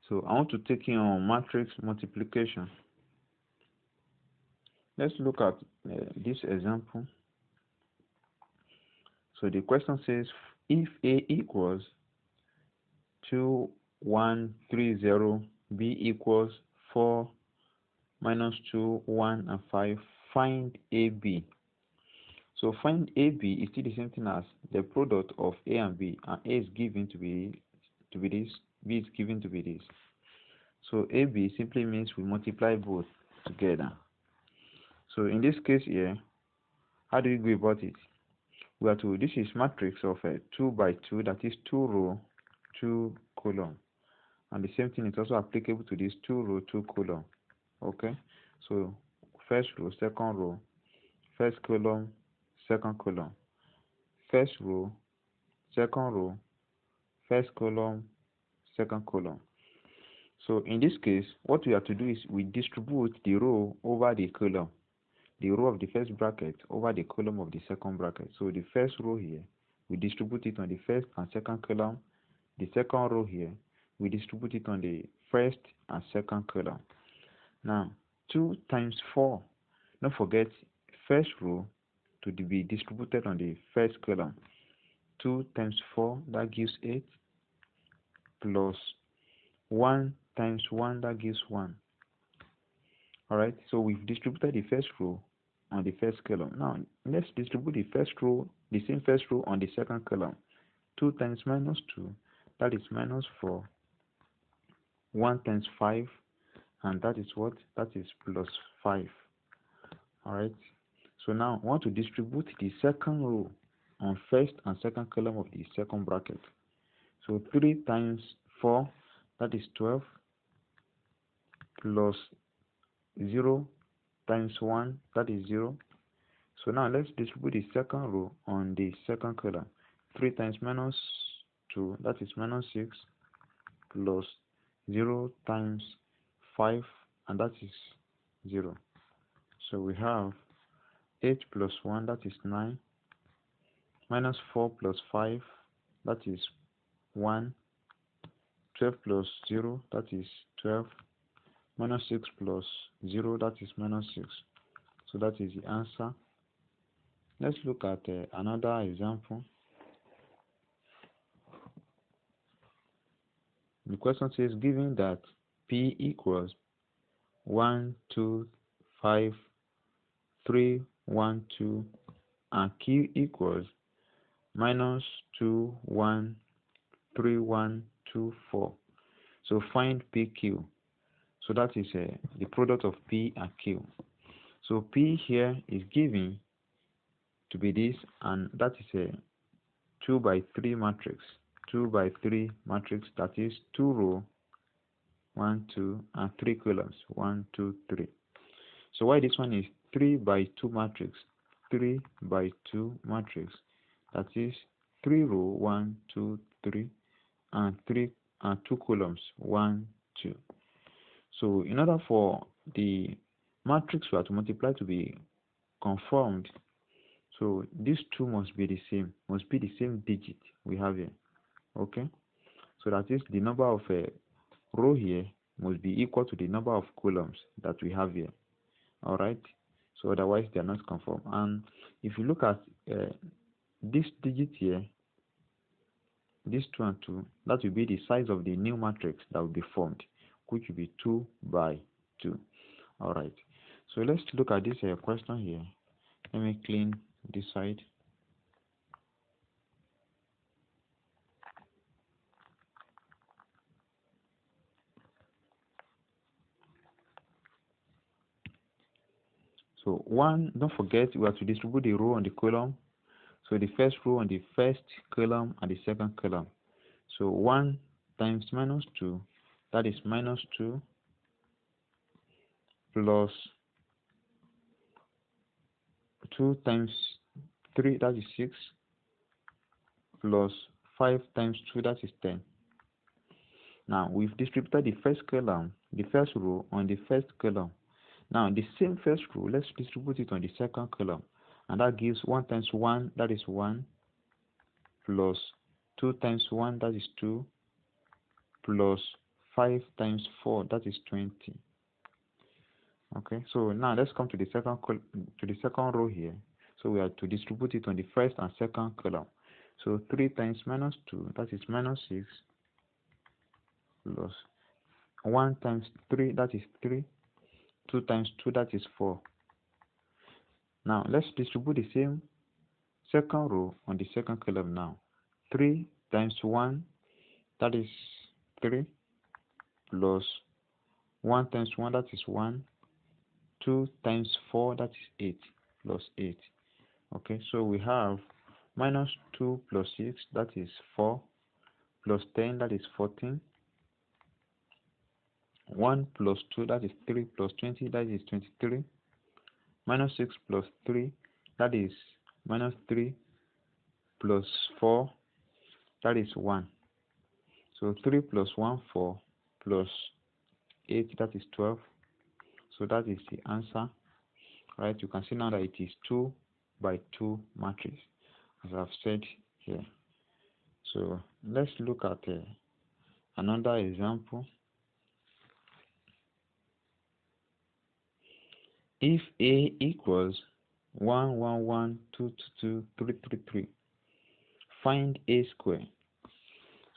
So I want to take you on matrix multiplication. Let's look at this example. So the question says, if A equals 2, 1, 3, 0, B equals 4, minus 2, 1, and 5, find AB. So find AB is still the same thing as the product of A and B, and A is given to be this, B is given to be this. So AB simply means we multiply both together. So in this case here, how do we go about it? We are to, this is matrix of 2 by 2, that is 2 row, 2 column. And the same thing is also applicable to this 2 row, 2 column. Okay, so first row, second row, first column, second column, first row, second row, first column, second column. So in this case, what we have to do is we distribute the row over the column, the row of the first bracket over the column of the second bracket. So the first row here, we distribute it on the first and second column. The second row here, we distribute it on the first and second column. Now 2 times 4, don't forget first row to be distributed on the first column. 2 times 4, that gives 8, plus 1 times 1, that gives 1. Alright, so we've distributed the first row on the first column. Now let's distribute the first row, the same first row, on the second column. 2 times minus 2, that is minus 4. 1 times 5, and that is what? That is plus 5. Alright, so now I want to distribute the second row on first and second column of the second bracket. So 3 times 4, that is 12, plus 0 times 1, that is 0. So now let's distribute the second row on the second column. 3 times minus 2, that is minus 6, plus 0 times 5, and that is 0. So we have 8 plus 1, that is 9, minus 4 plus 5, that is 1, 12 plus 0, that is 12, minus 6 plus 0, that is minus 6. So that is the answer. Let's look at another example. The question says, given that P equals 1, 2, 5, 3, 1, 2, and Q equals minus 2, 1, 3, 1, 2, 4. So find PQ. So that is the product of P and Q. So P here is given to be this, and that is a 2 by 3 matrix. 2 by 3 matrix, that is 2 row, 1, 2, and 3 columns, 1, 2, 3. So why this one is 3 by 2 matrix? 3 by 2 matrix, that is 3 row, 1, 2, 3, and 3 and 2 columns, 1, 2. So in order for the matrix we have to multiply to be conformed, so these two must be the same digit we have here. Okay, so that is the number of row here must be equal to the number of columns that we have here. All right, so otherwise they are not conform. And if you look at this digit here, this 2 and 2, that will be the size of the new matrix that will be formed, which will be 2 by 2. All right, so let's look at this question here. Let me clean this side. So 1, don't forget we have to distribute the row on the column. So the first row on the first column and the second column. So 1 times minus 2, that is minus 2, plus 2 times 3, that is 6, plus 5 times 2, that is 10. Now we've distributed the first column, the first row on the first column. Now the same first row, let's distribute it on the second column, and that gives 1 times 1, that is 1, plus 2 times 1, that is 2, plus 5 times 4, that is 20. Okay, so now let's come to the second row here. So we have to distribute it on the first and second column. So 3 times minus 2, that is minus 6, plus 1 times 3, that is 3. 2 times 2, that is 4. Now let's distribute the same second row on the second column now. 3 times 1, that is 3, plus 1 times 1, that is 1. 2 times 4, that is 8, plus 8. Okay, so we have minus 2 plus 6, that is 4, plus 10, that is 14. 1 plus 2, that is 3, plus 20, that is 23. Minus 6 plus 3, that is minus 3, plus 4, that is 1. So 3 plus 1, 4, plus 8, that is 12. So that is the answer. Right, you can see now that it is 2 by 2 matrix, as I've said here. So let's look at another example. If A equals 1, 1, 1, 2, 2, 2, 3, 3, 3, find A square.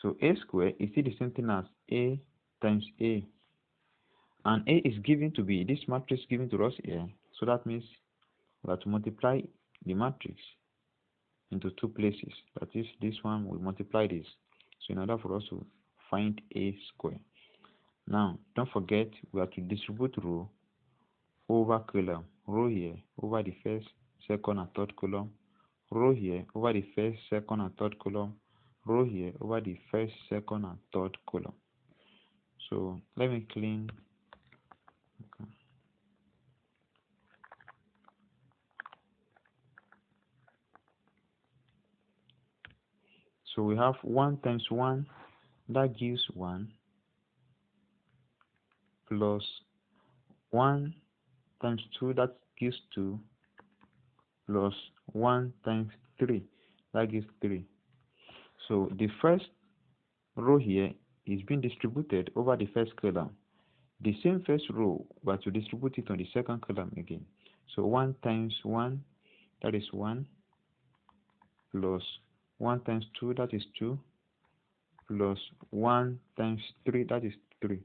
So A square is still the same thing as A times A, and A is given to be this matrix given to us here. So that means we have to multiply the matrix into 2 places. That is, this one will multiply this. So in order for us to find A square, now don't forget we have to distribute row over column. Row here over the first, second, and third column. Row here over the first, second, and third column. Row here over the first, second, and third column. So let me clean. Okay. So we have 1 times 1, that gives 1, plus 1 times 2, that gives 2, plus 1 times 3, that gives 3. So the first row here is being distributed over the first column. The same first row, but to distribute it on the second column again. So 1 times 1, that is 1, plus 1 times 2, that is 2, plus 1 times 3, that is 3.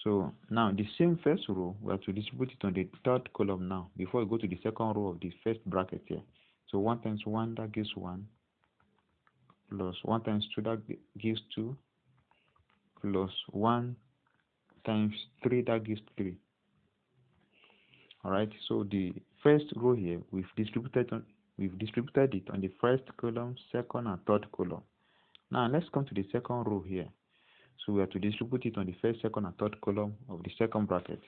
So now the same first row, we have to distribute it on the third column now, before we go to the second row of the first bracket here. So 1 times 1, that gives 1, plus 1 times 2, that gives 2, plus 1 times 3, that gives 3. Alright, so the first row here, we've distributed it on the first column, second, and third column. Now let's come to the second row here. So we have to distribute it on the first, second, and third column of the second bracket.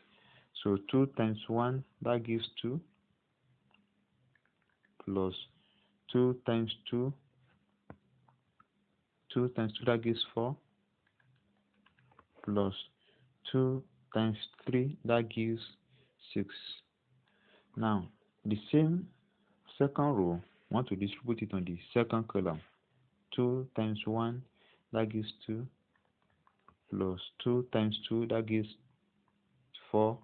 So 2 times 1, that gives 2, plus 2 times 2, 2 times 2, that gives 4, plus 2 times 3, that gives 6. Now the same second row, we want to distribute it on the second column. 2 times 1, that gives 2, plus 2 times 2, that gives 4,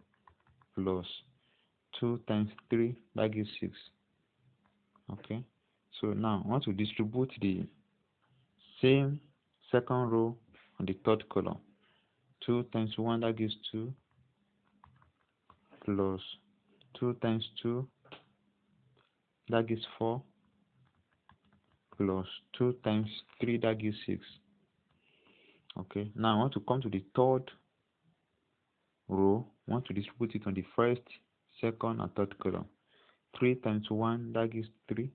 plus 2 times 3, that gives 6. Okay, so now I want to distribute the same second row on the third column. 2 times 1, that gives 2, plus 2 times 2, that gives 4, plus 2 times 3, that gives 6. Okay, now I want to come to the third row. I want to distribute it on the first, second, and third column. 3 times 1, that gives 3,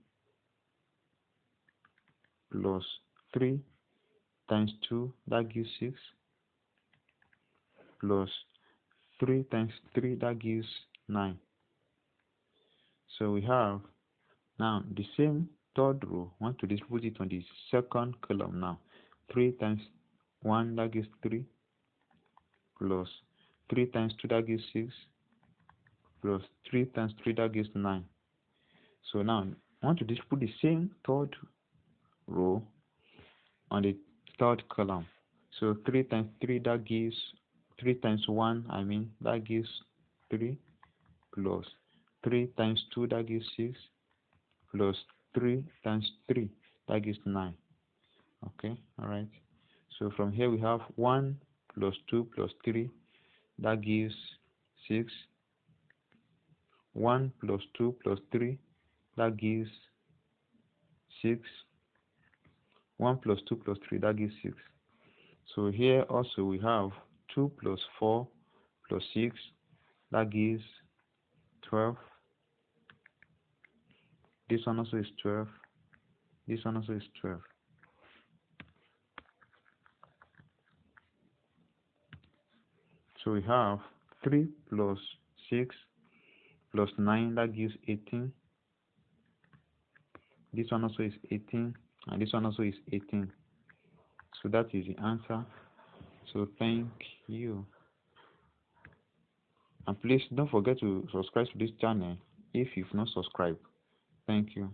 plus 3 times 2, that gives 6, plus 3 times 3, that gives 9. So we have now the same third row. I want to distribute it on the second column now. 3 times 1, that gives 3, plus 3 times 2, that gives 6, plus 3 times 3, that gives 9. So now I want to distribute the same third row on the third column. So 3 times 3, that gives 3 times 1, that gives 3, plus 3 times 2, that gives 6, plus 3 times 3, that gives 9. Okay, all right. So from here we have 1 plus 2 plus 3, that gives 6. 1 plus 2 plus 3, that gives 6. 1 plus 2 plus 3, that gives 6. So here also we have 2 plus 4 plus 6, that gives 12. This one also is 12. This one also is 12. So we have 3 plus 6 plus 9, that gives 18. This one also is 18, and this one also is 18. So that is the answer. So thank you. And please don't forget to subscribe to this channel if you've not subscribed. Thank you.